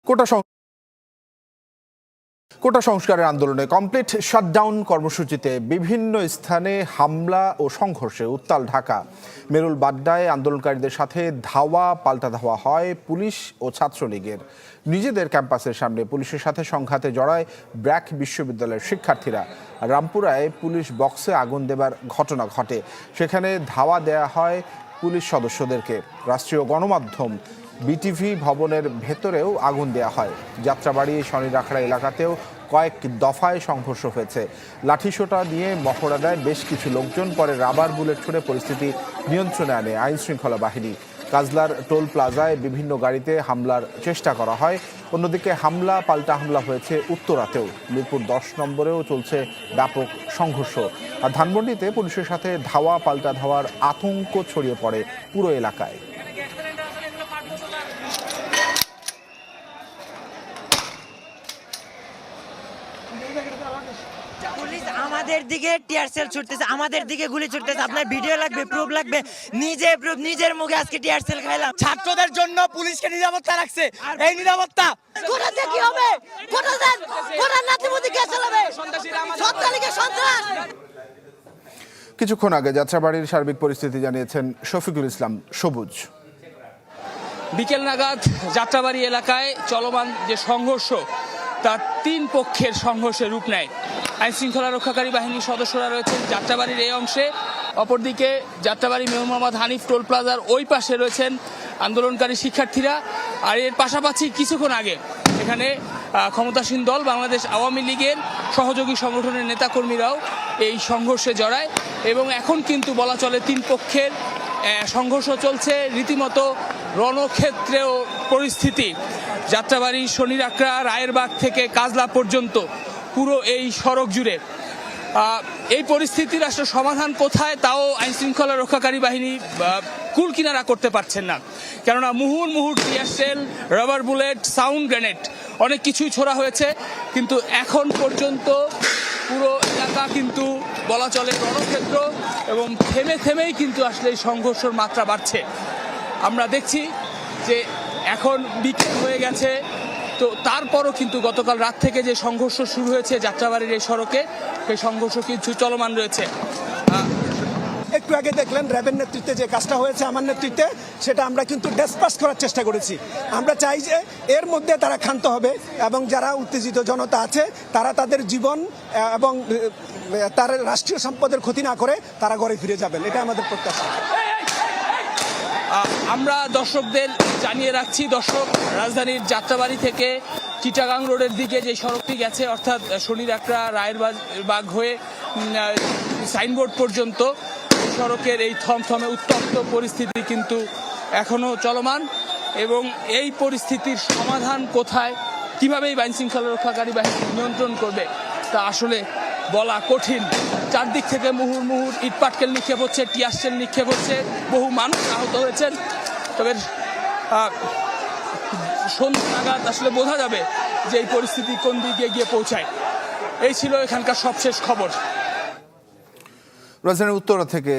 কোটা সংস্কারের আন্দোলনে complete shutdown কর্মসূচিতে বিভিন্ন স্থানে হামলা ও সংঘর্ষে উত্তাল ঢাকা। মেরুল বাড্ডায় আন্দোলনকারীদের সাথে ধাওয়া পাল্টা ধাওয়া হয় পুলিশ ও ছাত্রলীগের। নিজেদের ক্যাম্পাসের সামনে পুলিশের সাথে সংঘাতে জড়ায় ব্র্যাক বিশ্ববিদ্যালয়ের শিক্ষার্থীরা। রামপুরায় পুলিশ বক্সে আগুন দেবার ঘটনা ঘটে, সেখানে ধাওয়া দেয়া হয় পুলিশ সদস্যদেরকে। রাষ্ট্রীয় গণমাধ্যম বিটিভি ভবনের ভেতরেও আগুন দেয়া হয়। যাত্রাবাড়ি শনিরাখড়া এলাকাতেও কয়েক দফায় সংঘর্ষ হয়েছে। লাঠিসোঁটা নিয়ে মহড়া দেয় বেশ কিছু লোকজন, পরে রাবার বুলেট ছুড়ে পরিস্থিতি নিয়ন্ত্রণে আনে আইনশৃঙ্খলা বাহিনী। কাজলার টোল প্লাজায় বিভিন্ন গাড়িতে হামলার চেষ্টা করা হয়। অন্যদিকে হামলা পাল্টা হামলা হয়েছে উত্তরাতেও। মিরপুর 10 নম্বরেও চলছে ব্যাপক সংঘর্ষ। আর ধানমন্ডিতে পুলিশের সাথে ধাওয়া পাল্টা ধাওয়ার আতঙ্ক ছড়িয়ে পড়ে পুরো এলাকায়। পুলিশ আমাদের দিকে টিয়ার সেল ছুটতেছে, আমাদের দিকে গুলি ছুটতেছে। আপনার ভিডিও লাগবে, প্রুফ লাগবে, নিজের মুখে আজকে টিয়ার সেল খাইলাম। ছাত্রদের জন্য পুলিশকে নিরাপত্তা রাখছে। এই নিরাপত্তা কোটাতে কি হবে? কোটার নাতিমতি কে চালাবে? সন্ত্রাসীকে সন্ত্রাস। কিছুক্ষণ আগে যাত্রাবাড়ির সার্বিক পরিস্থিতি জানিয়েছেন শফিকুল ইসলাম সবুজ। বিকেল নাগাদ যাত্রাবাড়ি এলাকায় চলমান যে সংঘর্ষ, তার 3 পক্ষের সংঘর্ষের রূপ নেয়। আইনশৃঙ্খলা রক্ষাকারী বাহিনীর সদস্যরা রয়েছেন যাত্রাবাড়ির এই অংশে, অপরদিকে যাত্রাবাড়ি মেয়র মোহাম্মদ হানিফ টোল প্লাজার ওই পাশে রয়েছেন আন্দোলনকারী শিক্ষার্থীরা। আর এর পাশাপাশি কিছুক্ষণ আগে এখানে ক্ষমতাসীন দল বাংলাদেশ আওয়ামী লীগের সহযোগী সংগঠনের নেতাকর্মীরাও এই সংঘর্ষে জড়ায় এবং এখন কিন্তু বলা চলে 3 পক্ষের সংঘর্ষ চলছে। রীতিমতো রণক্ষেত্রেও পরিস্থিতি। যাত্রাবাড়ি শনিরাখড়া রায়েরবাগ থেকে কাজলা পর্যন্ত পুরো এই সড়ক জুড়ে এই পরিস্থিতির আসলে সমাধান কোথায়, তাও আইনশৃঙ্খলা রক্ষাকারী বাহিনী কুল কিনারা করতে পারছেন না। কেননা মুহুর্মুহু tear shell, rubber bullet, sound grenade অনেক কিছুই ছোড়া হয়েছে, কিন্তু এখন পর্যন্ত পুরো এলাকা কিন্তু বলা চলে রণক্ষেত্র এবং থেমেই কিন্তু আসলে এই সংঘর্ষের মাত্রা বাড়ছে। আমরা দেখছি যে এখন বিকেল হয়ে গেছে, তো তারপরও কিন্তু গতকাল রাত থেকে যে সংঘর্ষ শুরু হয়েছে যাত্রাবাড়ির এই সড়কে, সেই সংঘর্ষ কিছু চলমান রয়েছে। একটু আগে দেখলেন র্যাবের নেতৃত্বে যে কাজটা হয়েছে, আমার নেতৃত্বে, সেটা আমরা কিন্তু ডিসপাস করার চেষ্টা করেছি। আমরা চাই যে এর মধ্যে তারা ক্ষান্ত হবে এবং যারা উত্তেজিত জনতা আছে তারা তাদের জীবন এবং তার রাষ্ট্রীয় সম্পদের ক্ষতি না করে তারা ঘরে ফিরে যাবেন, এটা আমাদের প্রত্যাশা। আমরা দর্শকদের জানিয়ে রাখছি, দর্শক রাজধানীর যাত্রাবাড়ি থেকে চিটাগাং রোডের দিকে যে সড়কটি গেছে, অর্থাৎ শনিরাখড়া রায়েরবাগ হয়ে সাইনবোর্ড পর্যন্ত সড়কের এই থমথমে উত্তপ্ত পরিস্থিতি কিন্তু এখনো চলমান এবং এই পরিস্থিতির সমাধান কোথায়, কিভাবে আইন শৃঙ্খলা রক্ষাকারী বাহিনী নিয়ন্ত্রণ করবে, তা আসলে বলা কঠিন। চারদিক থেকে মুহুর্মুহু ইটপাটকেল নিক্ষেপ হচ্ছে, টিয়ার সেল নিক্ষেপ হচ্ছে, বহু মানুষ আহত হয়েছেন। তবে সন্ধ্যা নাগাদ আসলে বোঝা যাবে যে এই পরিস্থিতি কোন দিকে গিয়ে পৌঁছায়। এই ছিল এখানকার সবশেষ খবর। রাজধানীর উত্তরা থেকে